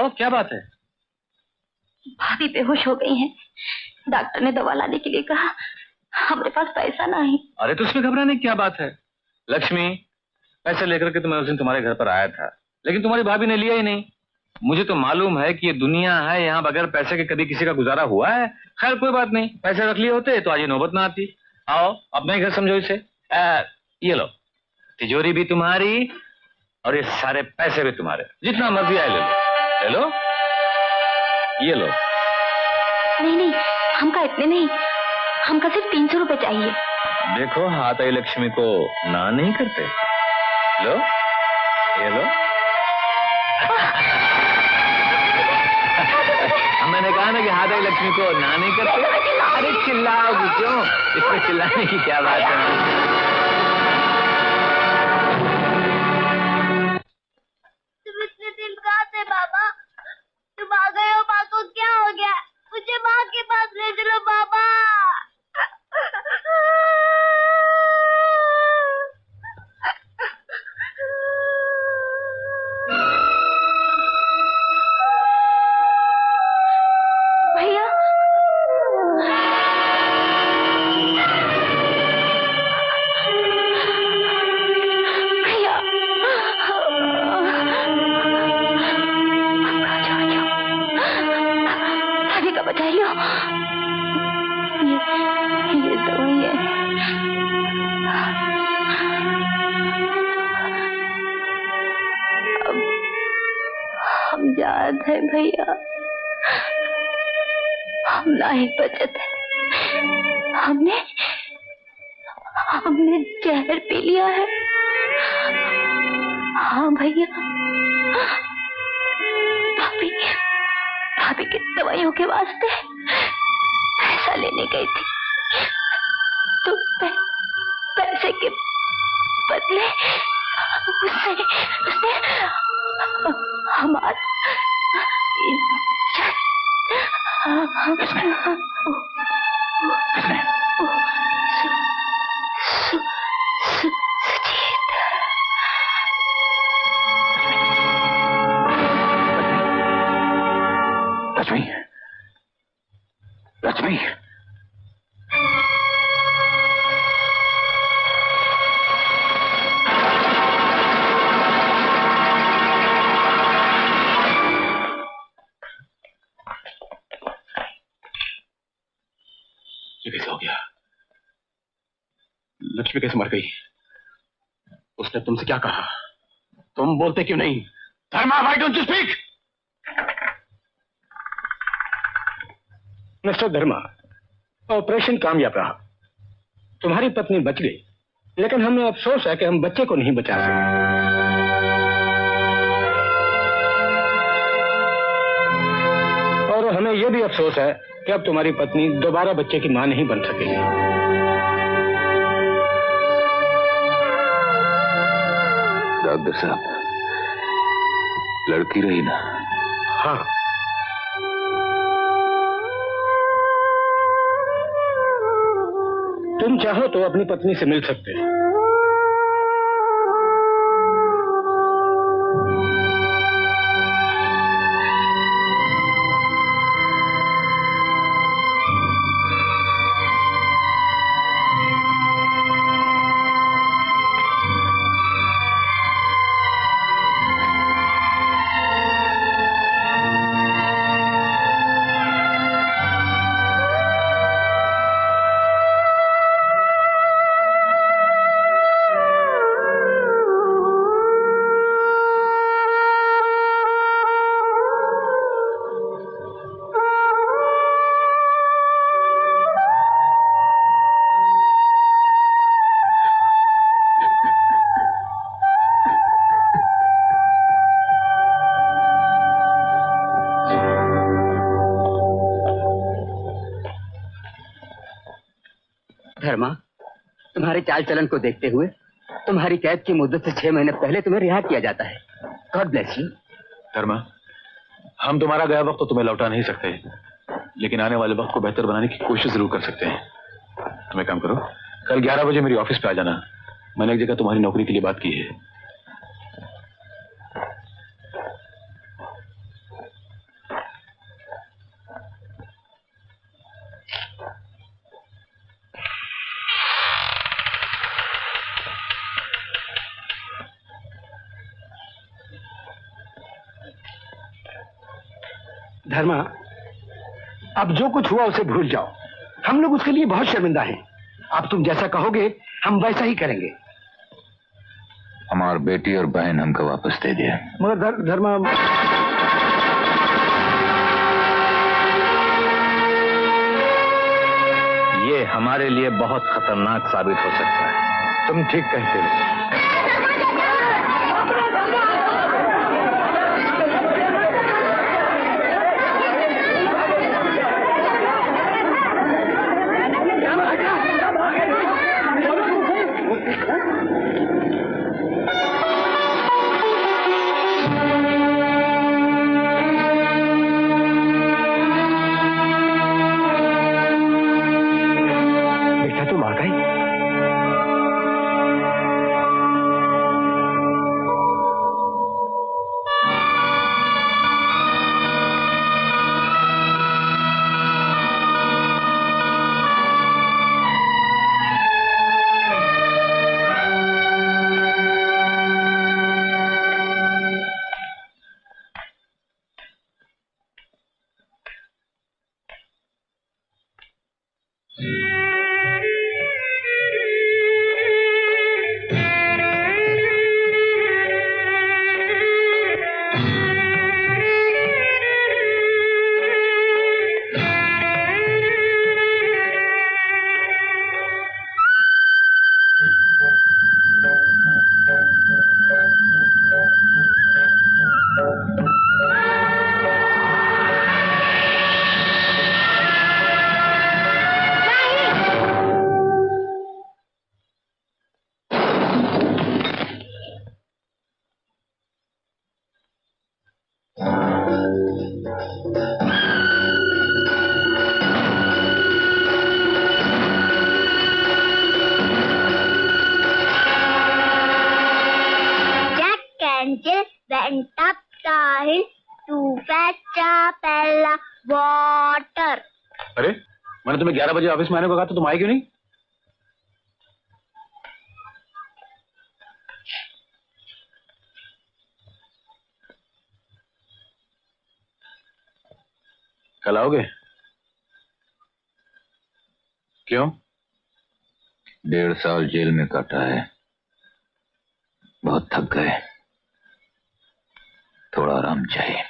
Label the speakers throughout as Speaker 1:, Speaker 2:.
Speaker 1: आओ, क्या बात है?
Speaker 2: भाभी बेहोश हो गई हैं। डॉक्टर ने दवा लाने के लिए कहा, हमारे पास पैसा नहीं।
Speaker 1: अरे तो उसमें घबराने की क्या बात है लक्ष्मी? पैसे लेकर के तो मैं उस दिन तुम्हारे घर पर आया था, लेकिन तुम्हारी भाभी ने लिया ही नहीं। मुझे तो मालूम है कि ये दुनिया है, यहाँ बगैर पैसे के कभी किसी का गुजारा हुआ है। खैर कोई बात नहीं, पैसे रख लिए होते तो आज ये नौबत ना आती। आओ अपना ही घर समझो इसे। ये लो, तिजोरी भी तुम्हारी और ये सारे पैसे भी तुम्हारे, जितना मर्जी आए ले लो। ले लो, ये लो।
Speaker 2: नहीं नहीं, हमका इतने नहीं, हमका सिर्फ 300 रुपए चाहिए।
Speaker 1: देखो हाथ आई लक्ष्मी को ना नहीं करते। लो, ये लो। मैंने कहा ना कि हाथ आई लक्ष्मी को ना नहीं करते। अरे चिल्लाओगी क्यों? इसमें चिल्लाने की क्या बात है?
Speaker 3: तुम इतने दिन कहाँ थे बाबा? तुम आ गए हो, माँ को क्या हो गया? मुझे माँ के पास ले चलो बाबा।
Speaker 2: भैया, भैया, भाभी का बचा लियो। ये दवाई है। अब हम याद है भैया, हम नहीं बचत है। हमने जहर पी लिया है। हाँ भैया, भाभी की दवाइयों के वास्ते पैसा लेने गई थी, तो पैसे के बदले उसने हमारा
Speaker 1: लक्ष्मी, लक्ष्मी, ये कैसे हो गया? लक्ष्मी कैसे मर गई? उसने तुमसे क्या कहा? तुम बोलते क्यों नहीं? Dharma, why don't you speak?
Speaker 4: Mister Dharma, operation कामयाब रहा। तुम्हारी पत्नी बच गई, लेकिन हमें अफसोस है कि हम बच्चे को नहीं बचा सके। और हमें यह भी अफसोस है कि अब तुम्हारी पत्नी दोबारा बच्चे की मां नहीं बन सकेगी।
Speaker 1: डॉक्टर साहब, लड़की रही ना?
Speaker 4: हाँ, तुम चाहो तो अपनी पत्नी से मिल सकते हो।
Speaker 5: धर्मा, तुम्हारे चाल चलन को देखते हुए तुम्हारी कैद की मुद्दत से 6 महीने पहले तुम्हें रिहा किया जाता है। God bless you.
Speaker 1: धर्मा, हम तुम्हारा गया वक्त तो तुम्हें लौटा नहीं सकते, लेकिन आने वाले वक्त को बेहतर बनाने की कोशिश जरूर कर सकते हैं। तुम एक काम करो, कल 11 बजे मेरी ऑफिस पे आ जाना। मैंने एक जगह तुम्हारी नौकरी के लिए बात की है।
Speaker 4: धर्मा, अब जो कुछ हुआ उसे भूल जाओ। हम लोग उसके लिए बहुत शर्मिंदा हैं। अब तुम जैसा कहोगे हम वैसा ही करेंगे।
Speaker 1: हमारी बेटी और बहन हमको वापस दे दिया।
Speaker 4: मगर धर्मा,
Speaker 1: ये हमारे लिए बहुत खतरनाक साबित हो सकता है।
Speaker 4: तुम ठीक कहते हो।
Speaker 3: went up the hill to fetch a pail of water.
Speaker 4: अरे, मैंने तुम्हें 11 बजे ऑफिस में आने को कहा तो तुम आई क्यों नहीं? कल आओगे? क्यों?
Speaker 1: 1.5 साल जेल में काटा है, बहुत थक गए, थोड़ा आराम चाहिए।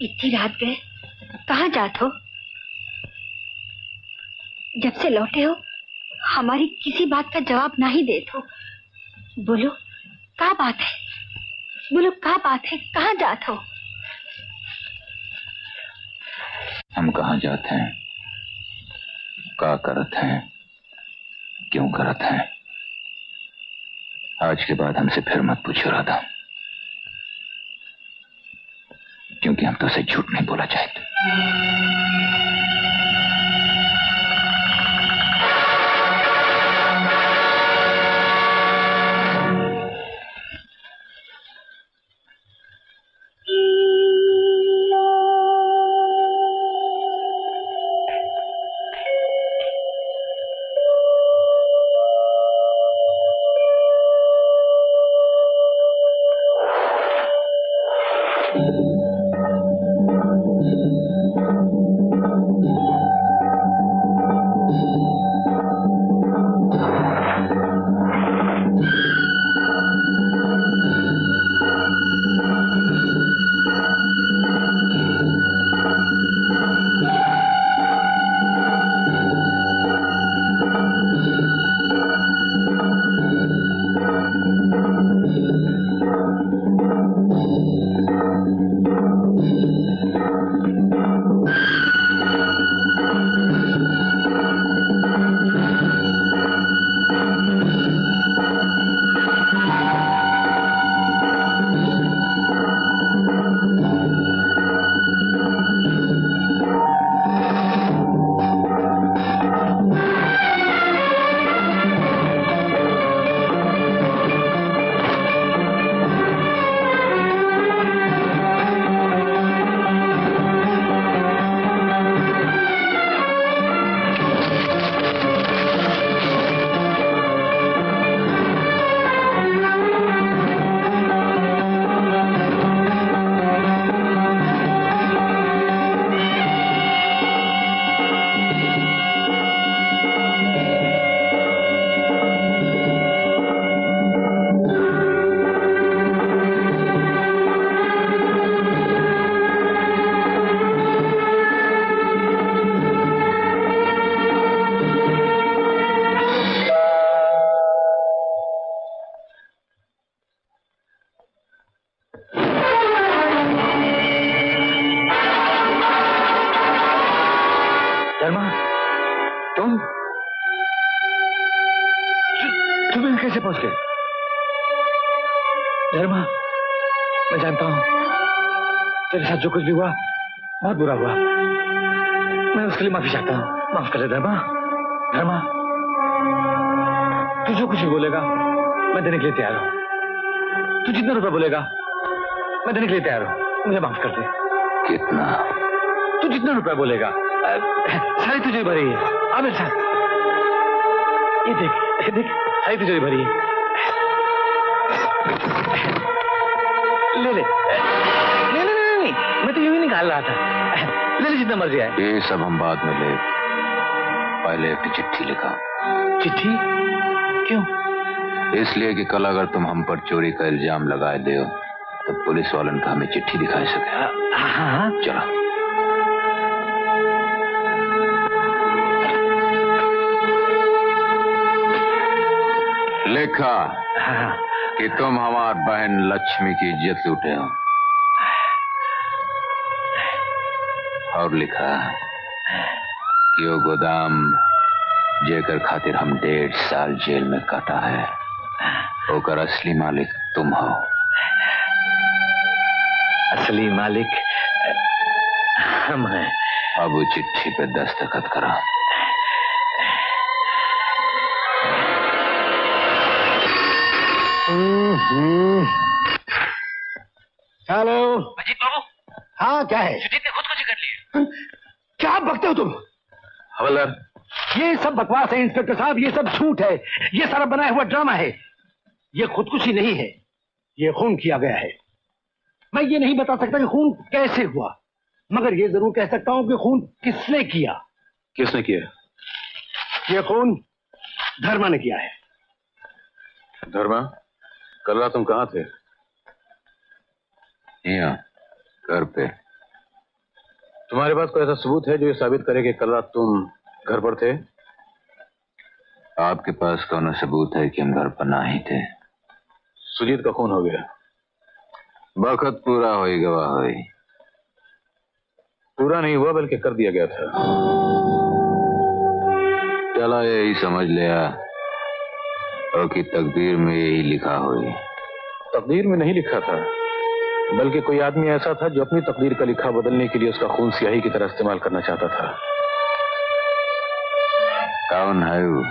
Speaker 2: इतनी रात गए, कहाँ जात हो? जब से लौटे हो हमारी किसी बात का जवाब नहीं देत हो। बोलो क्या बात है? बोलो क्या बात है? कहाँ जात हो?
Speaker 1: हम कहाँ जाते हैं, क्या करत हैं, क्यों करत हैं, आज के बाद हमसे फिर मत पूछो राधा, क्योंकि हम तो उसे झूठ नहीं बोला चाहते। धर्मा, मैं जानता हूँ तेरे साथ जो कुछ भी हुआ बहुत बुरा हुआ। मैं उसके लिए माफी चाहता हूँ। माफ कर दे धर्मा। धर्मा, तू जो कुछ भी बोलेगा मैं देने के लिए तैयार हूँ। तू जितना रुपया बोलेगा मैं देने के लिए तैयार हूँ। मुझे माफ कर दे।
Speaker 5: कितना?
Speaker 1: तू जितना रुपया बोलेगा सारी तुझे भरी है। आमिर साहब, ये देख देख, सारी तुझे भरी है। ले ले। नहीं नहीं नहीं नहीं, मैं तो यूं ही निकाल रहा था। ले ले जितना मर्जी आए।
Speaker 5: ये सब हम बाद में ले, पहले एक चिट्ठी लिखा।
Speaker 1: चिट्ठी? क्यों?
Speaker 5: इसलिए कि कल अगर तुम हम पर चोरी का इल्जाम लगाए दे तो पुलिस वालन का हमें चिट्ठी दिखा सके।
Speaker 1: हाँ,
Speaker 5: चलो। लिखा कि तुम हमारी बहन लक्ष्मी की इज्जत लूटे हो, और लिखा कि वो गोदाम जेकर खातिर हम 1.5 साल जेल में काटा है, ओकर असली मालिक तुम हो।
Speaker 1: असली मालिक हम हैं।
Speaker 5: अब वो चिट्ठी पे दस्तखत करा।
Speaker 4: हेलो
Speaker 1: अजीत बाबू।
Speaker 4: हाँ, क्या है?
Speaker 1: सुजीत ने खुदकुशी कर ली है।
Speaker 4: क्या बकते हो तुम?
Speaker 1: हवलदार,
Speaker 4: ये सब बकवास है इंस्पेक्टर साहब, ये सब झूठ है, ये सारा बनाया हुआ ड्रामा है। ये खुदकुशी नहीं है, ये खून किया गया है। मैं ये नहीं बता सकता कि खून कैसे हुआ, मगर ये जरूर कह सकता हूं कि खून किसने किया।
Speaker 1: किसने किया?
Speaker 4: ये खून धर्मा ने किया है।
Speaker 1: धर्मा, कल रात तुम कहाँ थे?
Speaker 5: यहाँ घर पे।
Speaker 1: तुम्हारे पास कोई ऐसा सबूत है जो ये साबित करे कि कल रात तुम घर पर थे?
Speaker 5: आपके पास कौन सबूत है कि हम घर पर ना ही थे?
Speaker 1: सुजीत का खून हो गया।
Speaker 5: वक्त पूरा होई गवाह होई।
Speaker 1: पूरा नहीं हुआ बल्कि कर दिया गया था।
Speaker 5: चला यही समझ लिया और कि तकदीर में यही लिखा हुई।
Speaker 1: तकदीर में नहीं लिखा था, बल्कि कोई आदमी ऐसा था जो अपनी तकदीर का लिखा बदलने के लिए उसका खून स्याही की तरह इस्तेमाल करना चाहता था।
Speaker 5: कौन है वो?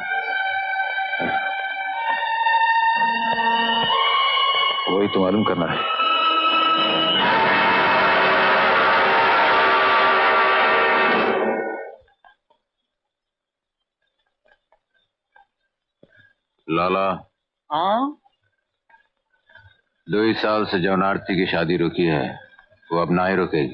Speaker 1: वही तो मालूम करना है।
Speaker 5: लाला,
Speaker 4: हाँ,
Speaker 5: 2 साल से जौन आरती की शादी रुकी है वो अब ना ही रुकेगी।